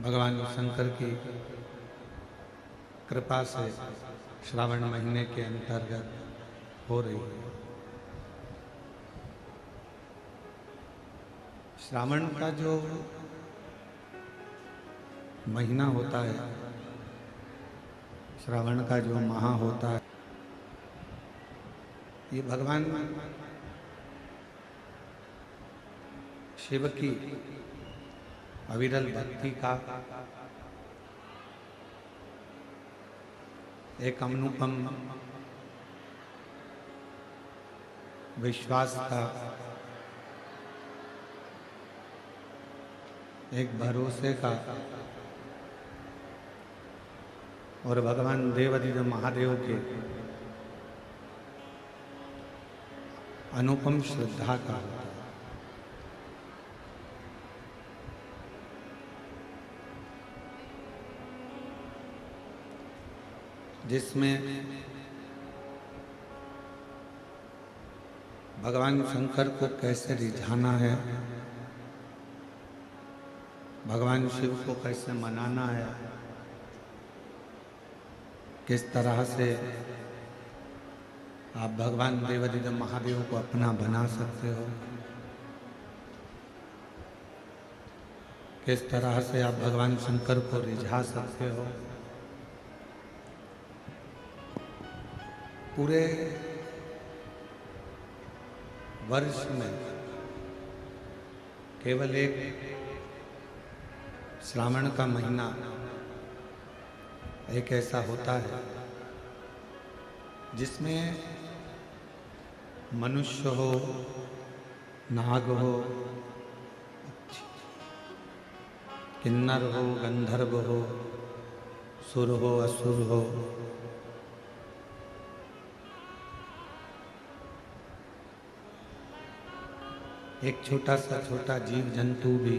भगवान शंकर की कृपा से श्रावण महीने के अंतर्गत हो रही है। श्रावण का जो महीना होता है, श्रावण का जो माह होता है, ये भगवान शिव की अविरल भक्ति का एक अनुपम विश्वास का, एक भरोसे का और भगवान देवाधिदेव महादेव के अनुपम श्रद्धा का होता है। जिसमें भगवान शंकर को कैसे रिझाना है, भगवान शिव को कैसे मनाना है, किस तरह से आप भगवान देवाधिदेव महादेव को अपना बना सकते हो, किस तरह से आप भगवान शंकर को रिझा सकते हो। पूरे वर्ष में केवल एक श्रावण का महीना एक ऐसा होता है जिसमें मनुष्य हो, नाग हो, किन्नर हो, गंधर्व हो, सुर हो, असुर हो, एक छोटा जीव जंतु भी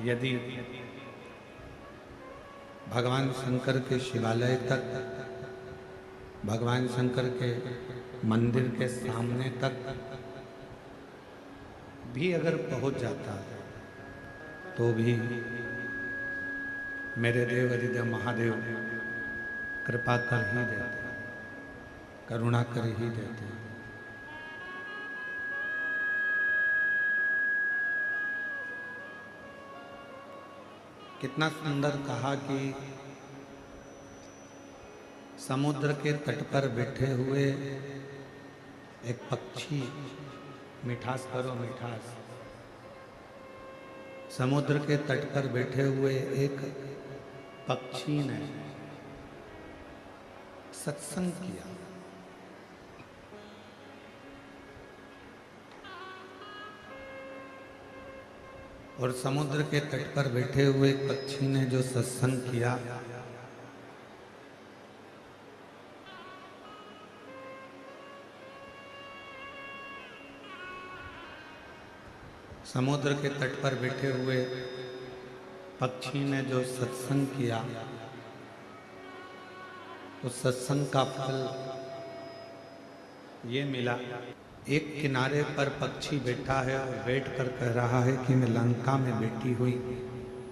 यदि भगवान शंकर के शिवालय तक, भगवान शंकर के मंदिर के सामने तक भी अगर पहुंच जाता है तो भी मेरे देवाधिदेव महादेव कृपा कर ही देते हैं, करुणा कर ही देते हैं। कितना सुंदर कहा कि समुद्र के तट पर बैठे हुए एक पक्षी, मिठास करो मिठास, समुद्र के तट पर बैठे हुए एक पक्षी ने सत्संग किया। और समुद्र के तट पर बैठे हुए पक्षी ने जो सत्संग किया, समुद्र के तट पर बैठे हुए पक्षी ने जो सत्संग किया, उस सत्संग का फल ये मिला। एक किनारे पर पक्षी बैठा है और बैठ कर कह रहा है कि मैं लंका में बैठी हुई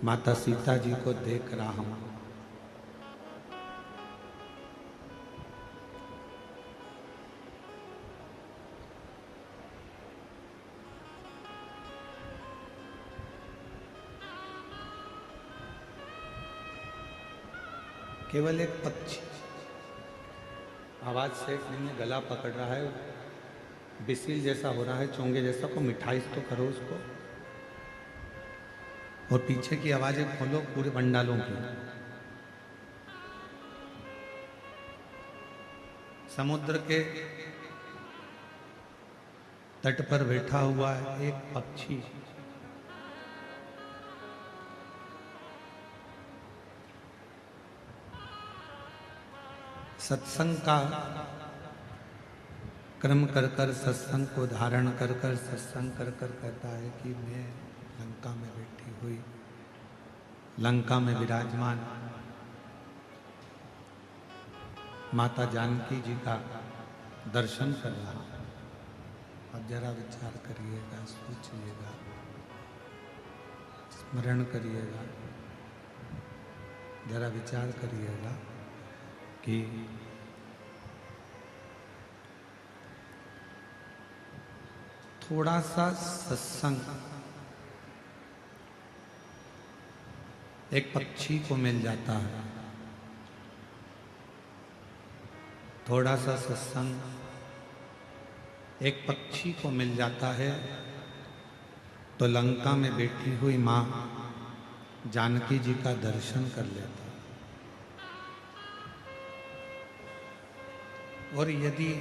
माता सीता जी को देख रहा हूं। केवल एक पक्षी आवाज से इसने गला पकड़ रहा है, बिसिल जैसा हो रहा है, चोंगे जैसा, को मिठाई तो करो उसको, और पीछे की आवाजें खोलो पूरे पंडालों की। समुद्र के तट पर बैठा हुआ है एक पक्षी, सत्संग का क्रम कर कर, सत्संग को धारण कर कर, सत्संग कर कर कहता है कि मैं लंका में बैठी हुई, लंका में विराजमान माता जानकी जी का दर्शन कर रहा हूं। अब जरा विचार करिएगा, सोचिएगा, स्मरण करिएगा, जरा विचार करिएगा कि थोड़ा सा सत्संग एक पक्षी को मिल जाता है, थोड़ा सा सत्संग एक पक्षी को मिल जाता है तो लंका में बैठी हुई माँ जानकी जी का दर्शन कर लेता है। और यदि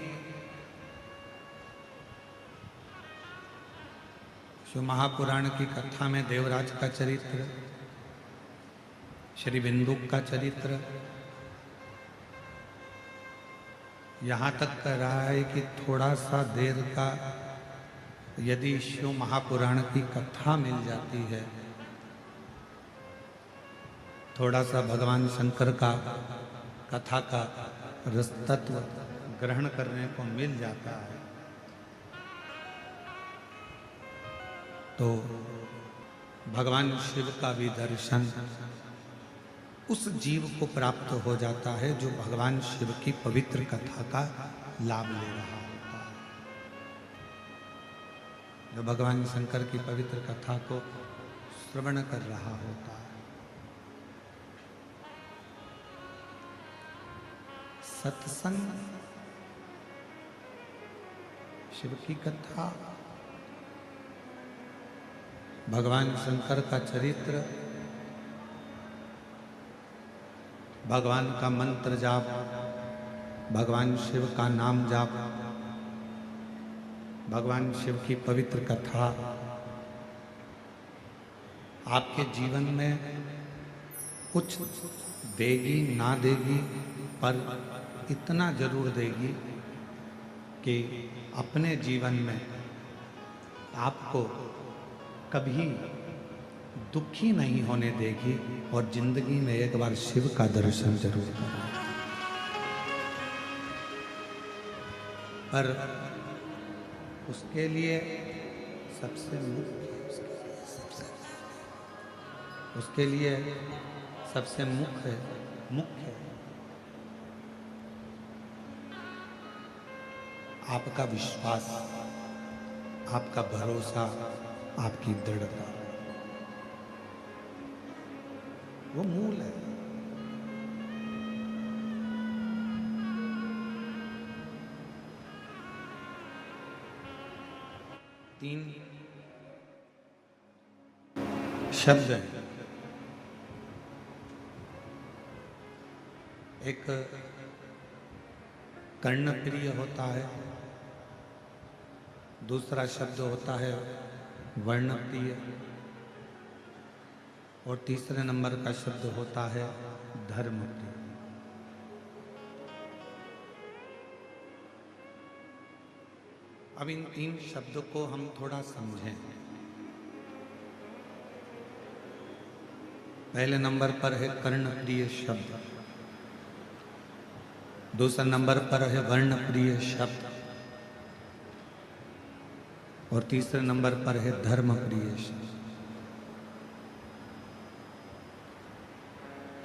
शिव महापुराण की कथा में देवराज का चरित्र, श्री बिंदुक का चरित्र यहाँ तक कह रहा है कि थोड़ा सा देर का यदि शिव महापुराण की कथा मिल जाती है, थोड़ा सा भगवान शंकर का कथा का रसतत्व ग्रहण करने को मिल जाता है, तो भगवान शिव का भी दर्शन उस जीव को प्राप्त हो जाता है जो भगवान शिव की पवित्र कथा का लाभ ले रहा होता है, जो भगवान शंकर की पवित्र कथा को श्रवण कर रहा होता है। सत्संग, शिव की कथा, भगवान शंकर का चरित्र, भगवान का मंत्र जाप, भगवान शिव का नाम जाप, भगवान शिव की पवित्र कथा आपके जीवन में कुछ देगी ना देगी, पर इतना जरूर देगी कि अपने जीवन में आपको कभी दुखी नहीं होने देगी और जिंदगी में एक बार शिव का दर्शन जरूर करें। पर उसके लिए सबसे मुख्य आपका विश्वास, आपका भरोसा, आपकी दृढ़ता, वो मूल है। तीन शब्द हैं, एक कर्णप्रिय होता है, दूसरा शब्द होता है वर्णप्रिय, और तीसरे नंबर का शब्द होता है धर्मप्रिय। अब इन तीन शब्दों को हम थोड़ा समझें। पहले नंबर पर है कर्णप्रिय शब्द, दूसरे नंबर पर है वर्णप्रिय शब्द, और तीसरे नंबर पर है धर्मप्रिय शब्द।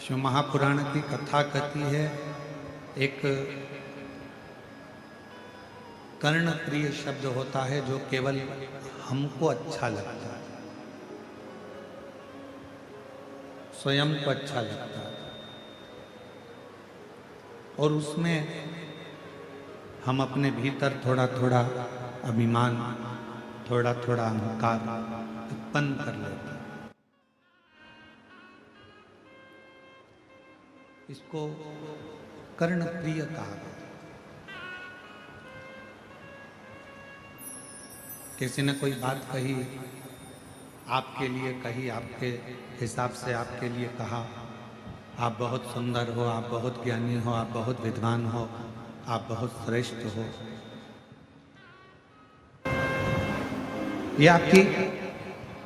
शिव महापुराण की कथा कहती है एक कर्णप्रिय शब्द होता है जो केवल हमको अच्छा लगता है, स्वयं को अच्छा लगता है, और उसमें हम अपने भीतर थोड़ा थोड़ा अभिमान, थोड़ा थोड़ा अहंकार उत्पन्न कर लेते हैं। इसको कर्णप्रिय कहा गया। किसी ने कोई बात कही, आपके लिए कही, आपके हिसाब से आपके लिए कहा, आप बहुत सुंदर हो, आप बहुत ज्ञानी हो, आप बहुत विद्वान हो, आप बहुत श्रेष्ठ हो, ये आपकी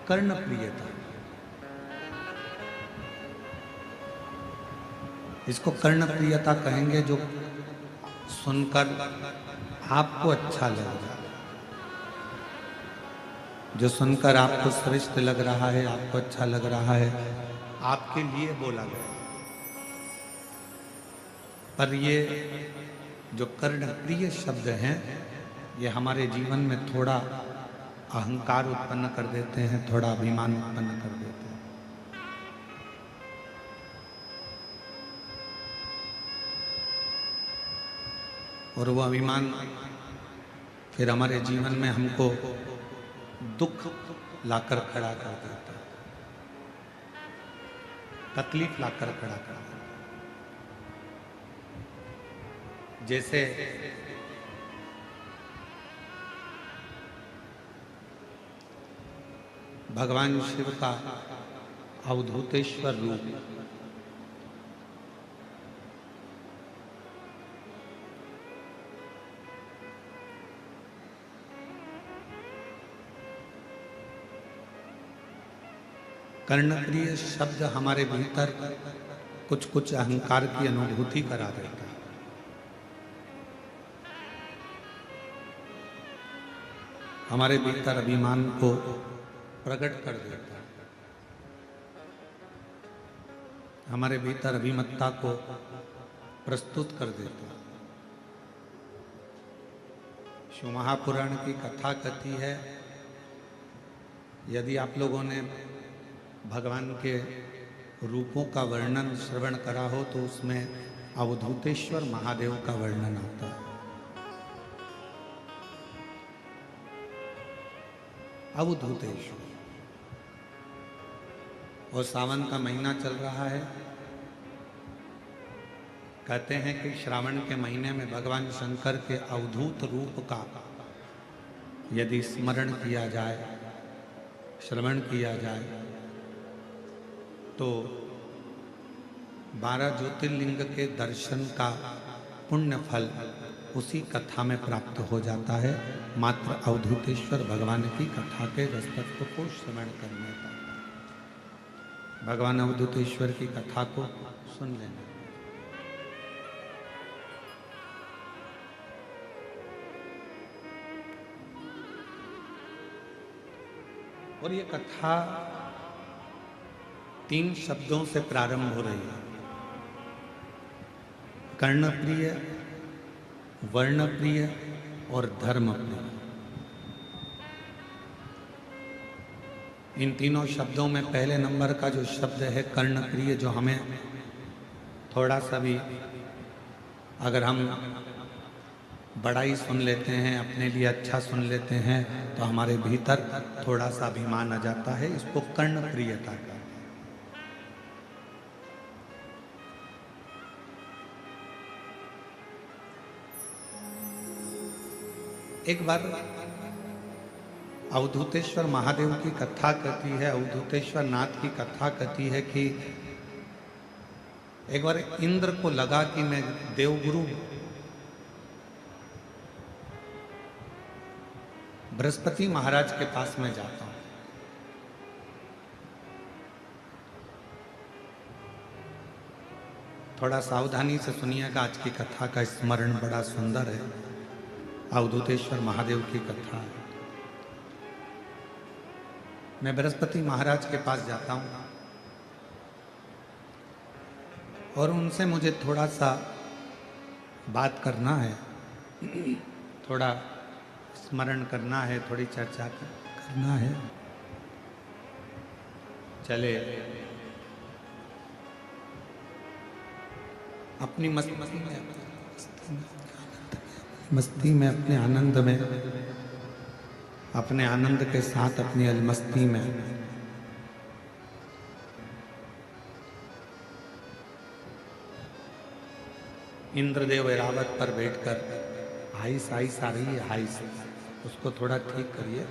कर्णप्रियता। इसको कर्णप्रियता कहेंगे जो सुनकर आपको अच्छा लगेगा। जो सुनकर आपको श्रेष्ठ लग रहा है, आपको अच्छा लग रहा है, आपके लिए बोला गया। पर ये जो कर्णप्रिय शब्द हैं, ये हमारे जीवन में थोड़ा अहंकार उत्पन्न कर देते हैं, थोड़ा अभिमान उत्पन्न कर देते हैं। और वो अभिमान फिर हमारे जीवन में हमको दुख लाकर खड़ा कर देता है, तकलीफ लाकर खड़ा कर देता है। जैसे भगवान शिव का अवधूतेश्वर रूप, कर्णप्रिय शब्द हमारे भीतर कुछ कुछ अहंकार की अनुभूति करा देता है। हमारे भीतर अभिमान को प्रकट कर देता है, हमारे भीतर अभिमत्ता को प्रस्तुत कर देता है। शिव महापुराण की कथा कहती है, यदि आप लोगों ने भगवान के रूपों का वर्णन श्रवण करा हो तो उसमें अवधूतेश्वर महादेव का वर्णन आता है। अवधूतेश्वर, और सावन का महीना चल रहा है। कहते हैं कि श्रावण के महीने में भगवान शंकर के अवधूत रूप का यदि स्मरण किया जाए, श्रवण किया जाए, तो 12 ज्योतिर्लिंग के दर्शन का पुण्य फल उसी कथा में प्राप्त हो जाता है, मात्र अवधूतेश्वर भगवान की कथा के रसतत्व को श्रवण करने का। भगवान अवधूतेश्वर की कथा को सुन लेना। और ये कथा 3 शब्दों से प्रारंभ हो रही है। कर्णप्रिय, वर्णप्रिय और धर्मप्रिय। इन तीनों शब्दों में पहले नंबर का जो शब्द है कर्णप्रिय, जो हमें थोड़ा सा भी, अगर हम बड़ा ही सुन लेते हैं, अपने लिए अच्छा सुन लेते हैं, तो हमारे भीतर थोड़ा सा अभिमान आ जाता है। इसको कर्णप्रियता कहते हैं। एक बार अवधूतेश्वर महादेव की कथा कहती है, अवधूतेश्वर नाथ की कथा कहती है कि एक बार इंद्र को लगा कि मैं देवगुरु बृहस्पति महाराज के पास में जाता हूं। थोड़ा सावधानी से सुनिएगा, आज की कथा का स्मरण बड़ा सुंदर है। अवधूतेश्वर महादेव की कथा है। मैं बृहस्पति महाराज के पास जाता हूं और उनसे मुझे थोड़ा सा बात करना है, थोड़ा स्मरण करना है, थोड़ी चर्चा करना है। चले अपनी मस्ती में, अपने आनंद में, अपने आनंद के साथ अपनी अलमस्ती में इंद्रदेव ऐरावत पर बैठकर आइस आइस आ रही है, आइस, उसको थोड़ा ठीक करिए।